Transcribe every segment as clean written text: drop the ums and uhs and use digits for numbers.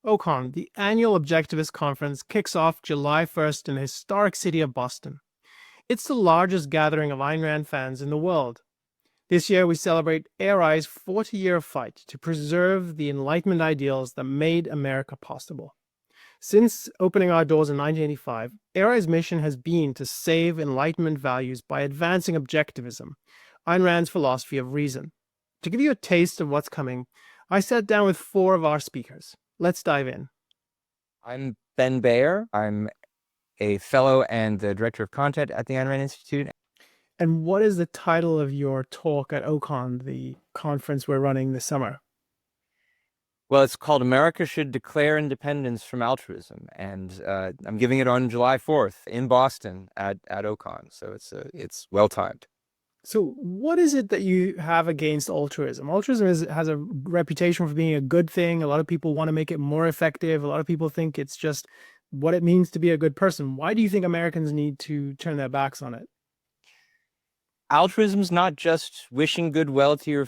OCON, the annual Objectivist Conference, kicks off July 1st in the historic city of Boston. It's the largest gathering of Ayn Rand fans in the world. This year, we celebrate ARI's 40-year fight to preserve the Enlightenment ideals that made America possible. Since opening our doors in 1985, ARI's mission has been to save Enlightenment values by advancing objectivism, Ayn Rand's philosophy of reason. To give you a taste of what's coming, I sat down with 4 of our speakers. Let's dive in. I'm Ben Bayer. I'm a fellow and the director of content at the Ayn Rand Institute. And what is the title of your talk at OCON, the conference we're running this summer? Well, it's called America Should Declare Independence from Altruism, and I'm giving it on July 4th in Boston at OCON, so it's well-timed. So what is it that you have against altruism? Altruism has a reputation for being a good thing. A lot of people want to make it more effective. A lot of people think it's just what it means to be a good person. Why do you think Americans need to turn their backs on it? Altruism is not just wishing goodwill to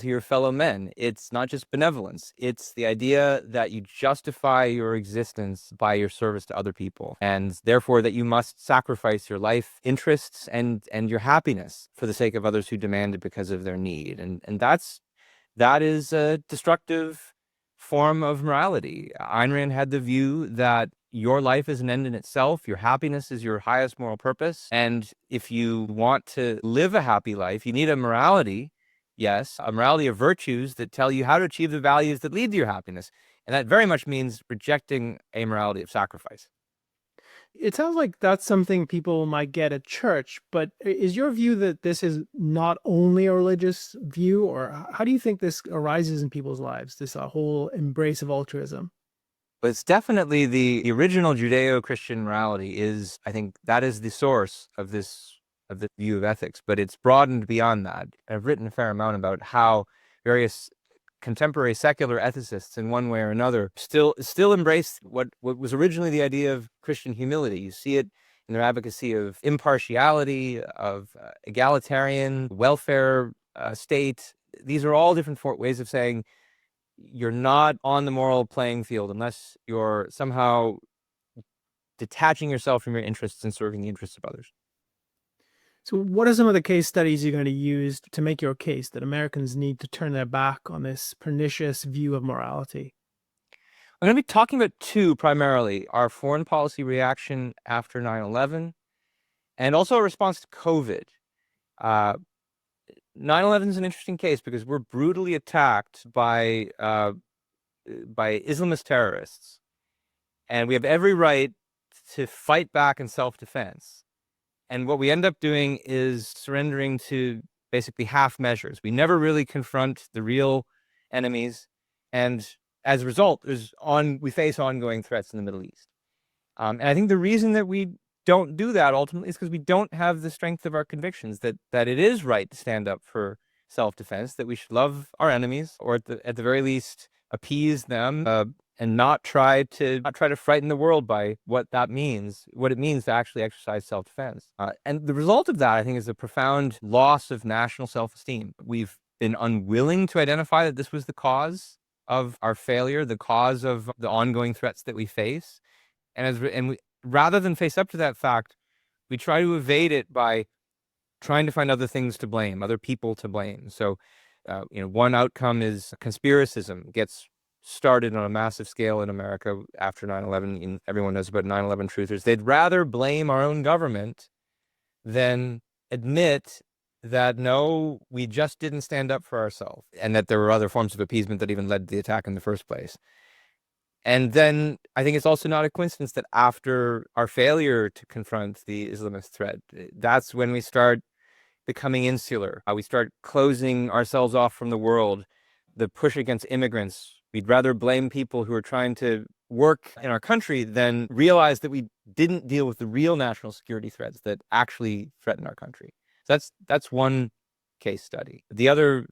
your fellow men. It's not just benevolence. It's the idea that you justify your existence by your service to other people, and therefore that you must sacrifice your life interests and your happiness for the sake of others who demand it because of their need. And that is a destructive form of morality. Ayn Rand had the view that your life is an end in itself. Your happiness is your highest moral purpose. And if you want to live a happy life, you need a morality, yes, a morality of virtues that tell you how to achieve the values that lead to your happiness. And that very much means rejecting a morality of sacrifice. It sounds like that's something people might get at church, but is your view that this is not only a religious view, or how do you think this arises in people's lives, this whole embrace of altruism? But it's definitely the original Judeo-Christian morality is, I think, that is the source of this view of ethics, but it's broadened beyond that. I've written a fair amount about how various contemporary secular ethicists, in one way or another, still embrace what was originally the idea of Christian humility. You see it in their advocacy of impartiality, of egalitarian welfare state. These are all different ways of saying you're not on the moral playing field unless you're somehow detaching yourself from your interests and serving the interests of others. So what are some of the case studies you're going to use to make your case that Americans need to turn their back on this pernicious view of morality? I'm going to be talking about 2 primarily: our foreign policy reaction after 9/11 and also a response to COVID. 9/11 is an interesting case because we're brutally attacked by Islamist terrorists, and we have every right to fight back in self-defense. And what we end up doing is surrendering to basically half measures. We never really confront the real enemies, and as a result, we face ongoing threats in the Middle East. And I think the reason that we don't do that ultimately is because we don't have the strength of our convictions that it is right to stand up for self-defense, that we should love our enemies, or at the very least appease them, and not try to frighten the world by what it means to actually exercise self-defense. And the result of that, I think, is a profound loss of national self-esteem. We've been unwilling to identify that this was the cause of our failure, the cause of the ongoing threats that we face, rather than face up to that fact, we try to evade it by trying to find other things to blame, other people to blame. So, one outcome is conspiracism gets started on a massive scale in America after 9/11. Everyone knows about 9/11 truthers. They'd rather blame our own government than admit that, no, we just didn't stand up for ourselves, and that there were other forms of appeasement that even led to the attack in the first place. And then I think it's also not a coincidence that after our failure to confront the Islamist threat, that's when we start becoming insular. We start closing ourselves off from the world. The push against immigrants, we'd rather blame people who are trying to work in our country than realize that we didn't deal with the real national security threats that actually threaten our country. So that's one case study. The other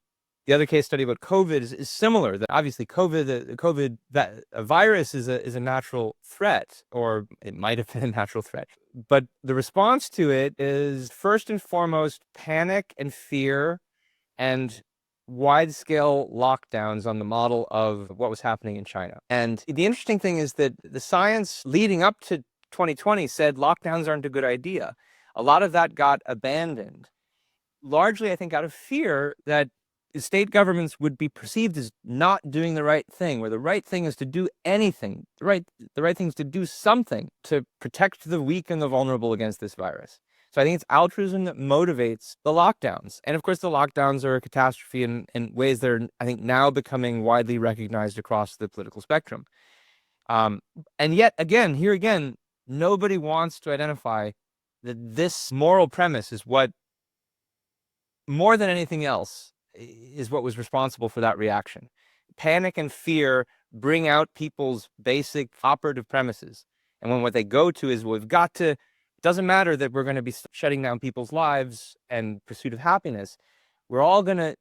case study about COVID is similar. That obviously that a virus is a natural threat, or it might have been a natural threat. But the response to it is first and foremost panic and fear and wide-scale lockdowns on the model of what was happening in China. And the interesting thing is that the science leading up to 2020 said lockdowns aren't a good idea. A lot of that got abandoned, largely, I think, out of fear that state governments would be perceived as not doing the right thing, where the right thing is to do anything. The right thing is to do something to protect the weak and the vulnerable against this virus. So I think it's altruism that motivates the lockdowns. And of course, the lockdowns are a catastrophe in ways that are, I think, now becoming widely recognized across the political spectrum. And yet, here again, nobody wants to identify that this moral premise is what, more than anything else, is what was responsible for that reaction. Panic and fear bring out people's basic operative premises. And when what they go to is, well, we've got to, it doesn't matter that we're going to be shutting down people's lives and pursuit of happiness. We're all going to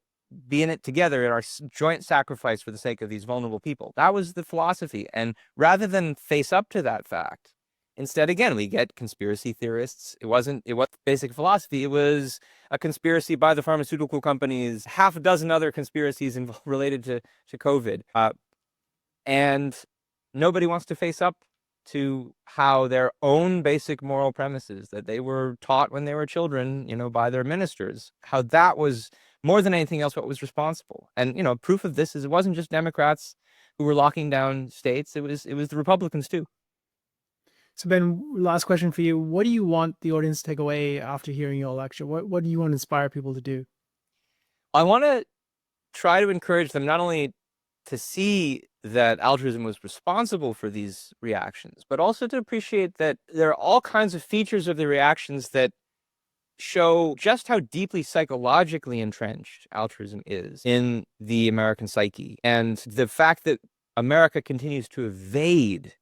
be in it together in our joint sacrifice for the sake of these vulnerable people. That was the philosophy. And rather than face up to that fact, instead, again, we get conspiracy theorists. It wasn't basic philosophy. It was a conspiracy by the pharmaceutical companies, half a dozen other conspiracies related to COVID. And nobody wants to face up to how their own basic moral premises that they were taught when they were children, by their ministers, how that was more than anything else what was responsible. And, proof of this is it wasn't just Democrats who were locking down states. It was the Republicans too. So Ben, last question for you. What do you want the audience to take away after hearing your lecture? What do you want to inspire people to do? I want to try to encourage them not only to see that altruism was responsible for these reactions, but also to appreciate that there are all kinds of features of the reactions that show just how deeply psychologically entrenched altruism is in the American psyche. And the fact that America continues to evade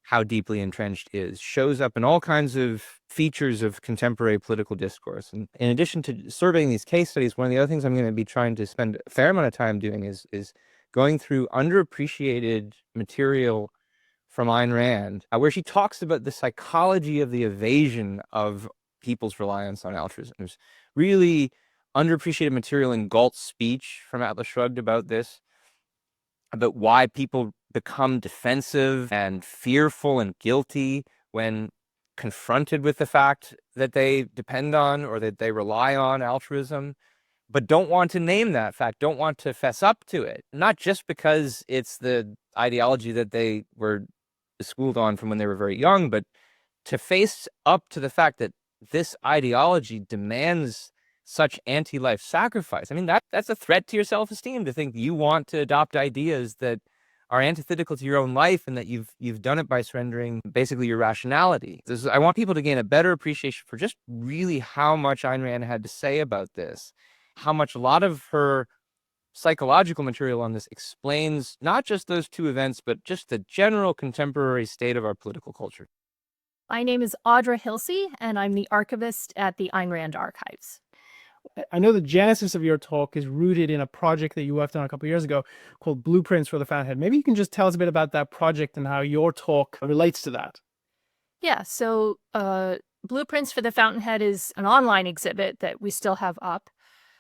how deeply entrenched is shows up in all kinds of features of contemporary political discourse. And in addition to surveying these case studies, one of the other things I'm going to be trying to spend a fair amount of time doing is going through underappreciated material from Ayn Rand, where she talks about the psychology of the evasion of people's reliance on altruism. There's really underappreciated material in Galt's speech from Atlas Shrugged about this, about why people become defensive and fearful and guilty when confronted with the fact that they depend on or that they rely on altruism, but don't want to name that fact, don't want to fess up to it. Not just because it's the ideology that they were schooled on from when they were very young, but to face up to the fact that this ideology demands such anti-life sacrifice. I mean, that's a threat to your self-esteem, to think you want to adopt ideas that are antithetical to your own life and that you've done it by surrendering basically your rationality. I want people to gain a better appreciation for just really how much Ayn Rand had to say about this, how much a lot of her psychological material on this explains not just those two events, but just the general contemporary state of our political culture. My name is Audra Hilse, and I'm the archivist at the Ayn Rand Archives. I know the genesis of your talk is rooted in a project that you worked on a couple of years ago called Blueprints for the Fountainhead. Maybe you can just tell us a bit about that project and how your talk relates to that. Yeah, so Blueprints for the Fountainhead is an online exhibit that we still have up,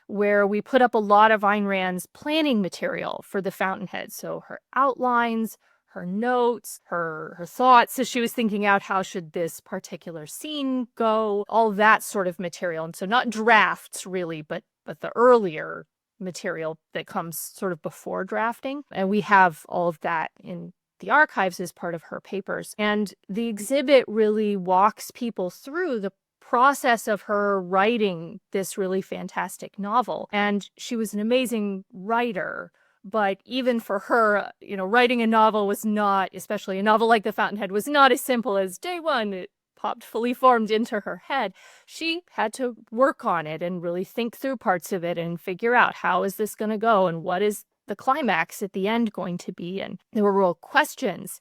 where we put up a lot of Ayn Rand's planning material for the Fountainhead. So her outlines, her notes, her thoughts as she was thinking out how should this particular scene go, all that sort of material. And so not drafts really, but the earlier material that comes sort of before drafting. And we have all of that in the archives as part of her papers. And the exhibit really walks people through the process of her writing this really fantastic novel. And she was an amazing writer. But even for her, writing a novel was not, especially a novel like The Fountainhead, was not as simple as day one. It popped fully formed into her head. She had to work on it and really think through parts of it and figure out how is this going to go and what is the climax at the end going to be. And there were real questions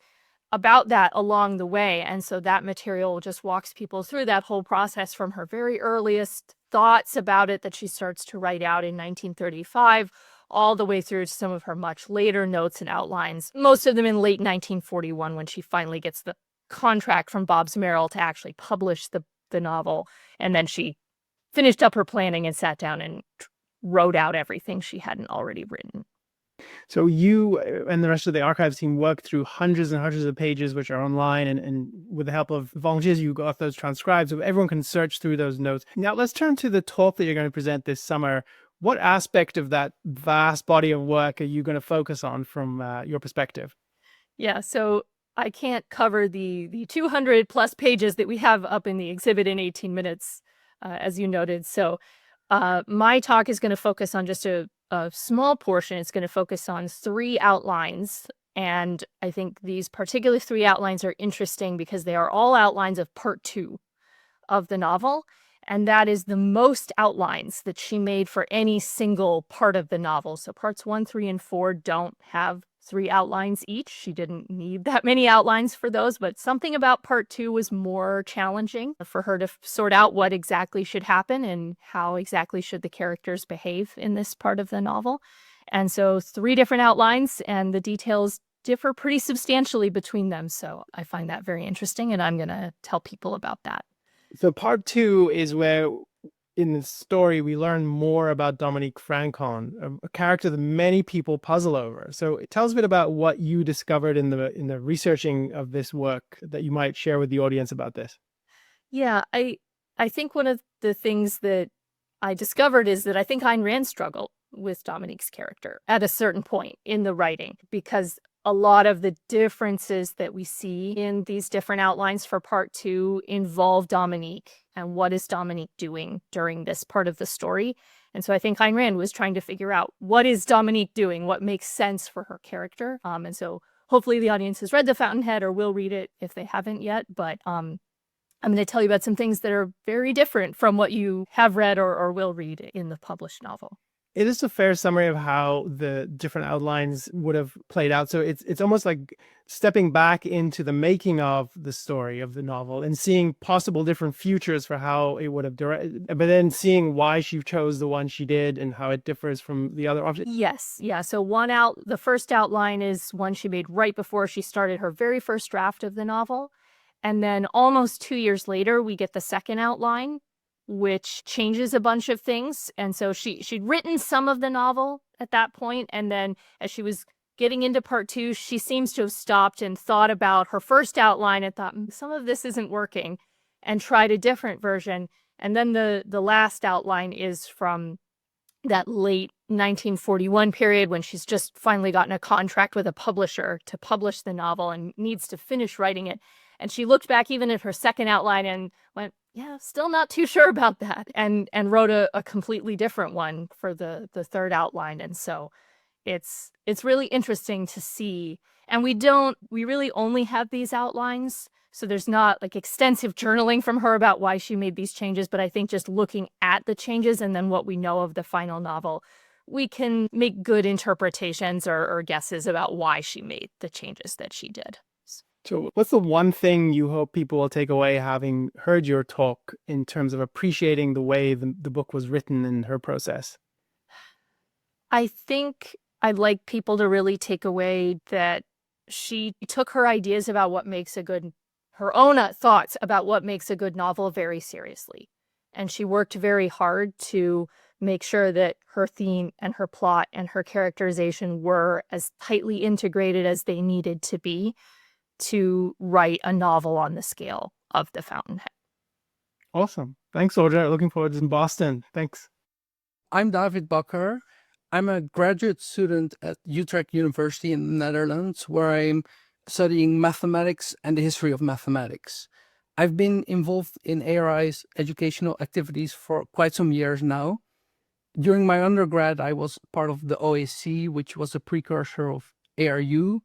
about that along the way. And so that material just walks people through that whole process from her very earliest thoughts about it that she starts to write out in 1935 all the way through to some of her much later notes and outlines, most of them in late 1941 when she finally gets the contract from Bobbs Merrill to actually publish the novel. And then she finished up her planning and sat down and wrote out everything she hadn't already written. So you and the rest of the archives team worked through hundreds and hundreds of pages, which are online, and with the help of volunteers, you got those transcribed so everyone can search through those notes. Now let's turn to the talk that you're going to present this summer. What aspect of that vast body of work are you going to focus on from your perspective? Yeah, so I can't cover the 200 plus pages that we have up in the exhibit in 18 minutes, as you noted. So my talk is going to focus on just a small portion. It's going to focus on 3 outlines. And I think these particular 3 outlines are interesting because they are all outlines of part 2 of the novel. And that is the most outlines that she made for any single part of the novel. So parts 1, 3, and 4 don't have 3 outlines each. She didn't need that many outlines for those, but something about part 2 was more challenging for her to sort out what exactly should happen and how exactly should the characters behave in this part of the novel. And so 3 different outlines, and the details differ pretty substantially between them. So I find that very interesting, and I'm going to tell people about that. So part 2 is where in the story we learn more about Dominique Francon, a character that many people puzzle over. So tell us a bit about what you discovered in the researching of this work that you might share with the audience about this. Yeah, I think one of the things that I discovered is that I think Ayn Rand struggled with Dominique's character at a certain point in the writing, because a lot of the differences that we see in these different outlines for part 2 involve Dominique and what is Dominique doing during this part of the story. And so I think Ayn Rand was trying to figure out, what is Dominique doing? What makes sense for her character? And so hopefully the audience has read The Fountainhead or will read it if they haven't yet. But I'm going to tell you about some things that are very different from what you have read or will read in the published novel. It is a fair summary of how the different outlines would have played out. So it's almost like stepping back into the making of the story of the novel and seeing possible different futures for how it would have directed, but then seeing why she chose the one she did and how it differs from the other options. Yes. Yeah. So the first outline is one she made right before she started her very first draft of the novel. And then almost 2 years later, we get the second outline, which changes a bunch of things. And so she'd written some of the novel at that point, and then as she was getting into part 2, she seems to have stopped and thought about her first outline and thought, some of this isn't working, and tried a different version. And then the last outline is from that late 1941 period when she's just finally gotten a contract with a publisher to publish the novel and needs to finish writing it. And she looked back even at her second outline and went, yeah, still not too sure about that, and wrote a completely different one for the third outline. And so it's really interesting to see. And we really only have these outlines, so there's not like extensive journaling from her about why she made these changes, but I think just looking at the changes and then what we know of the final novel, we can make good interpretations or guesses about why she made the changes that she did. So what's the one thing you hope people will take away having heard your talk in terms of appreciating the way the book was written and her process? I think I'd like people to really take away that she took her ideas about what makes her own thoughts about what makes a good novel very seriously. And she worked very hard to make sure that her theme and her plot and her characterization were as tightly integrated as they needed to be to write a novel on the scale of The Fountainhead. Awesome. Thanks, Audra. Looking forward to Boston. Thanks. I'm David Bakker. I'm a graduate student at Utrecht University in the Netherlands, where I'm studying mathematics and the history of mathematics. I've been involved in ARI's educational activities for quite some years now. During my undergrad, I was part of the OAC, which was a precursor of ARU.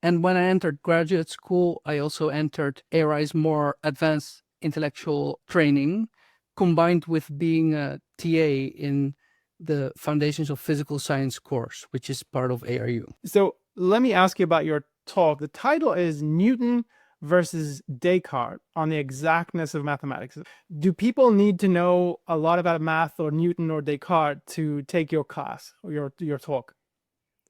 And when I entered graduate school, I also entered ARI's more advanced intellectual training, combined with being a TA in the Foundations of Physical Science course, which is part of ARU. So let me ask you about your talk. The title is Newton versus Descartes on the exactness of mathematics. Do people need to know a lot about math or Newton or Descartes to take your class or your talk?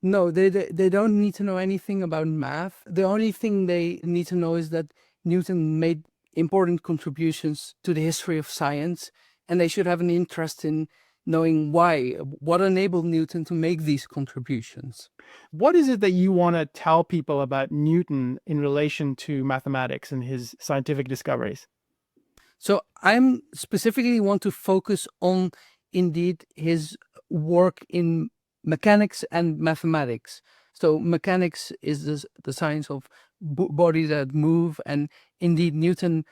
No, they don't need to know anything about math. The only thing they need to know is that Newton made important contributions to the history of science, and they should have an interest in knowing why, what enabled Newton to make these contributions. What is it that you want to tell people about Newton in relation to mathematics and his scientific discoveries? So I'm specifically want to focus on indeed his work in mechanics and mathematics. So mechanics is the science of bodies that move, and indeed Newton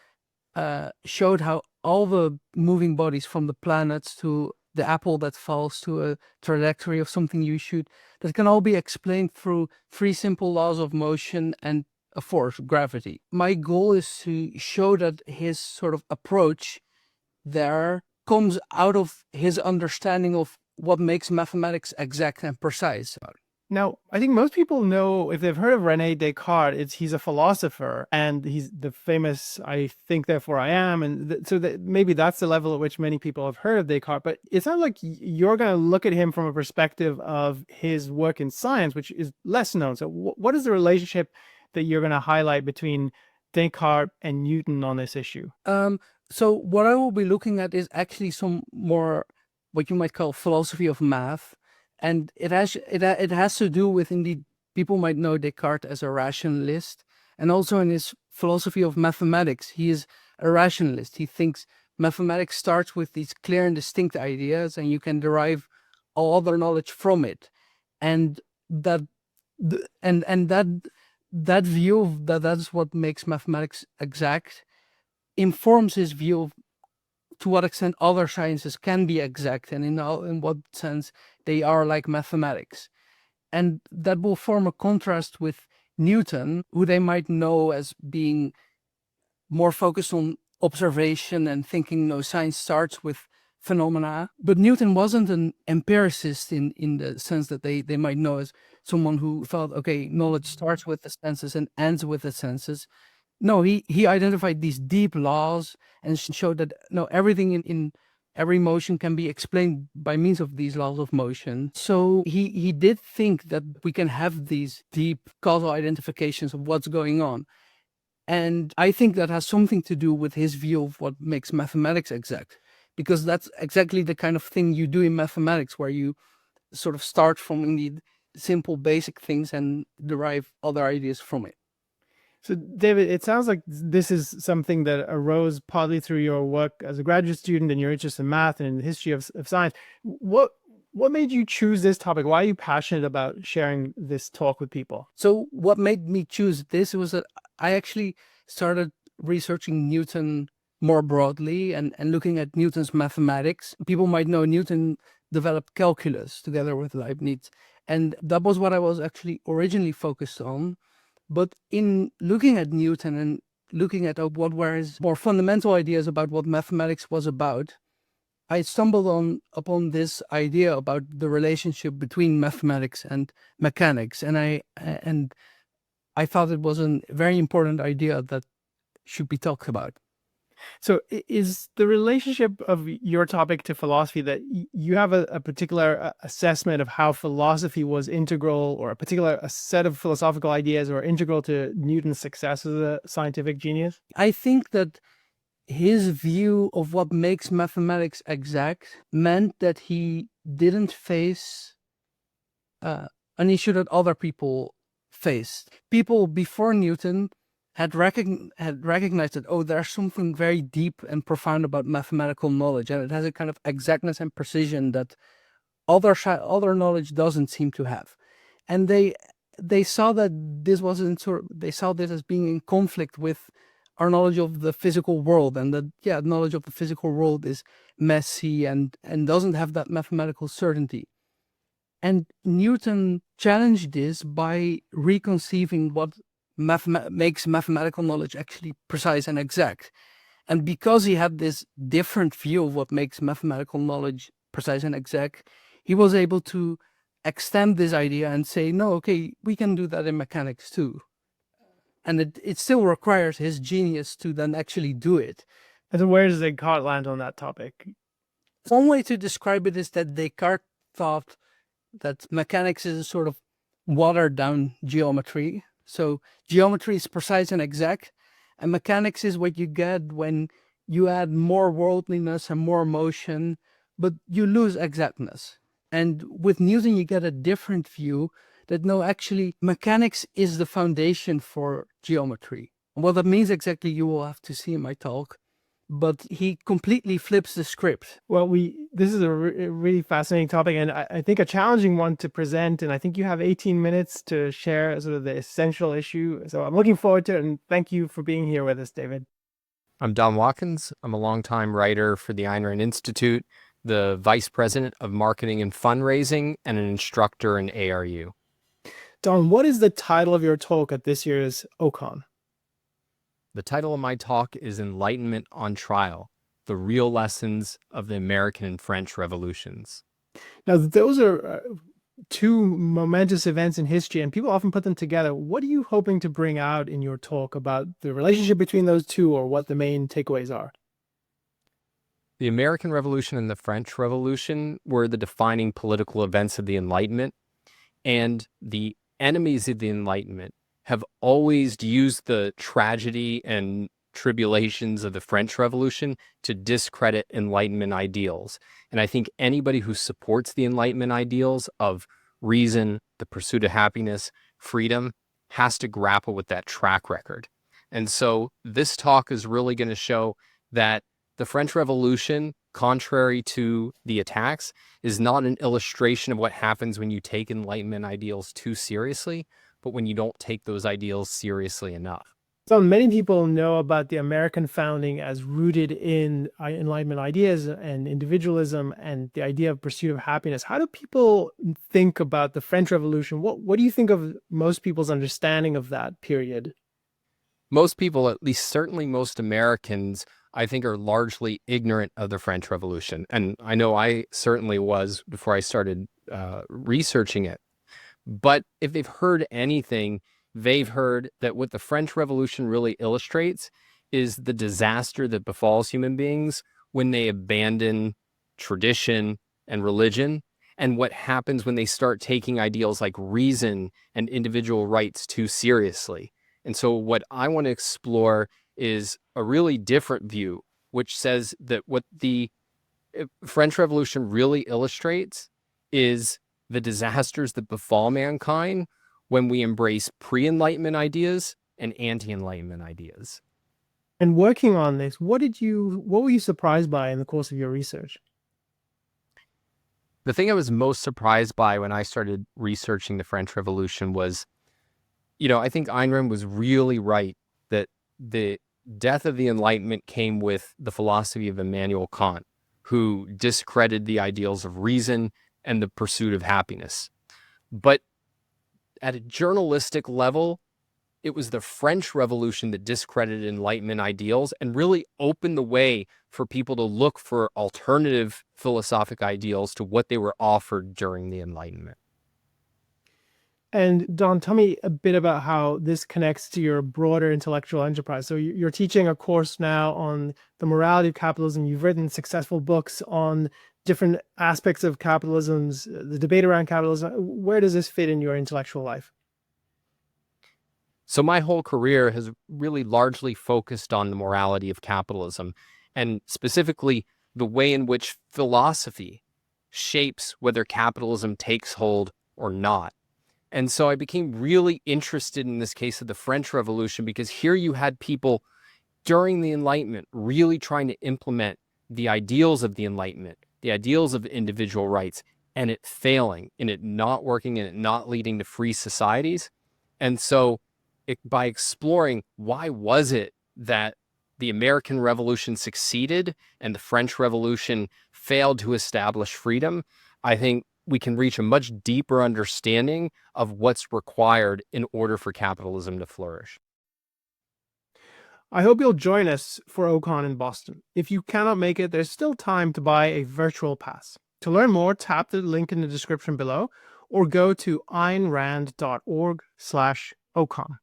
showed how all the moving bodies, from the planets to the apple that falls to a trajectory of something you shoot, that can all be explained through three simple laws of motion and a force, gravity. My goal is to show that his sort of approach there comes out of his understanding of what makes mathematics exact and precise. Now, I think most people know, if they've heard of René Descartes, he's a philosopher, and he's the famous "I think, therefore I am," and so that maybe that's the level at which many people have heard of Descartes. But it sounds like you're going to look at him from a perspective of his work in science, which is less known. So, what is the relationship that you're going to highlight between Descartes and Newton on this issue? So what I will be looking at is actually some more what you might call philosophy of math. And it has to do with, indeed, people might know Descartes as a rationalist. And also in his philosophy of mathematics, he is a rationalist. He thinks mathematics starts with these clear and distinct ideas, and you can derive all other knowledge from it. And that view of that's what makes mathematics exact informs his view of to what extent other sciences can be exact, and in what sense they are like mathematics. And that will form a contrast with Newton, who they might know as being more focused on observation and thinking, no, science starts with phenomena. But Newton wasn't an empiricist in the sense that they might know as someone who felt, okay, knowledge starts with the senses and ends with the senses. No, he identified these deep laws and showed that no, everything in every motion can be explained by means of these laws of motion. So he did think that we can have these deep causal identifications of what's going on. And I think that has something to do with his view of what makes mathematics exact, because that's exactly the kind of thing you do in mathematics, where you sort of start from indeed simple basic things and derive other ideas from it. So, David, it sounds like this is something that arose partly through your work as a graduate student and your interest in math and in the history of science. What made you choose this topic? Why are you passionate about sharing this talk with people? So what made me choose this was that I actually started researching Newton more broadly and looking at Newton's mathematics. People might know Newton developed calculus together with Leibniz, and that was what I was actually originally focused on. But in looking at Newton and looking at what were his more fundamental ideas about what mathematics was about, I stumbled upon this idea about the relationship between mathematics and mechanics, and I thought it was a very important idea that should be talked about. So is the relationship of your topic to philosophy that you have a particular assessment of how philosophy was integral, or a set of philosophical ideas or integral to Newton's success as a scientific genius? I think that his view of what makes mathematics exact meant that he didn't face an issue that other people faced. People before Newton had recognized that, oh, there's something very deep and profound about mathematical knowledge, and it has a kind of exactness and precision that other knowledge doesn't seem to have. And they saw that this wasn't they saw this as being in conflict with our knowledge of the physical world, and that knowledge of the physical world is messy and doesn't have that mathematical certainty. And Newton challenged this by reconceiving what makes mathematical knowledge actually precise and exact. And because he had this different view of what makes mathematical knowledge precise and exact, he was able to extend this idea and say, no, okay, we can do that in mechanics too. And it still requires his genius to then actually do it. And so where does Descartes land on that topic? One way to describe it is that Descartes thought that mechanics is a sort of watered down geometry. So geometry is precise and exact, and mechanics is what you get when you add more worldliness and more motion, but you lose exactness. And with Newton, you get a different view that no, actually, mechanics is the foundation for geometry. And what that means exactly, you will have to see in my talk. But he completely flips the script. Well, this is a really fascinating topic, and I think a challenging one to present. And I think you have 18 minutes to share sort of the essential issue. So I'm looking forward to it, and thank you for being here with us, David. I'm Don Watkins. I'm a longtime writer for the Ayn Rand Institute, the vice president of marketing and fundraising, and an instructor in ARU. Don, what is the title of your talk at this year's OCON? The title of my talk is Enlightenment on Trial, the Real Lessons of the American and French Revolutions. Now, those are two momentous events in history, and people often put them together. What are you hoping to bring out in your talk about the relationship between those two, or what the main takeaways are? The American Revolution and the French Revolution were the defining political events of the Enlightenment, and the enemies of the Enlightenment have always used the tragedy and tribulations of the French Revolution to discredit Enlightenment ideals. And I think anybody who supports the Enlightenment ideals of reason, the pursuit of happiness, freedom, has to grapple with that track record. And so this talk is really going to show that the French Revolution, contrary to the attacks, is not an illustration of what happens when you take Enlightenment ideals too seriously, but when you don't take those ideals seriously enough. So many people know about the American founding as rooted in Enlightenment ideas and individualism and the idea of pursuit of happiness. How do people think about the French Revolution? What do you think of most people's understanding of that period? Most people, at least certainly most Americans, I think are largely ignorant of the French Revolution. And I know I certainly was before I started researching it. But if they've heard anything, they've heard that what the French Revolution really illustrates is the disaster that befalls human beings when they abandon tradition and religion, and what happens when they start taking ideals like reason and individual rights too seriously. And so what I want to explore is a really different view, which says that what the French Revolution really illustrates is the disasters that befall mankind when we embrace pre-Enlightenment ideas and anti-Enlightenment ideas. And working on this, what were you surprised by in the course of your research? The thing I was most surprised by when I started researching the French Revolution was, I think Ayn Rand was really right that the death of the Enlightenment came with the philosophy of Immanuel Kant, who discredited the ideals of reason and the pursuit of happiness. But at a journalistic level, it was the French Revolution that discredited Enlightenment ideals and really opened the way for people to look for alternative philosophic ideals to what they were offered during the Enlightenment. And Don, tell me a bit about how this connects to your broader intellectual enterprise. So you're teaching a course now on the morality of capitalism. You've written successful books on different aspects of capitalism's, the debate around capitalism. Where does this fit in your intellectual life? So my whole career has really largely focused on the morality of capitalism, and specifically the way in which philosophy shapes whether capitalism takes hold or not. And so I became really interested in this case of the French Revolution, because here you had people during the Enlightenment really trying to implement the ideals of the Enlightenment, the ideals of individual rights, and it failing, and it not working, and it not leading to free societies. And so by exploring why was it that the American Revolution succeeded and the French Revolution failed to establish freedom, I think we can reach a much deeper understanding of what's required in order for capitalism to flourish. I hope you'll join us for OCON in Boston. If you cannot make it, there's still time to buy a virtual pass. To learn more, tap the link in the description below or go to aynrand.org/OCON.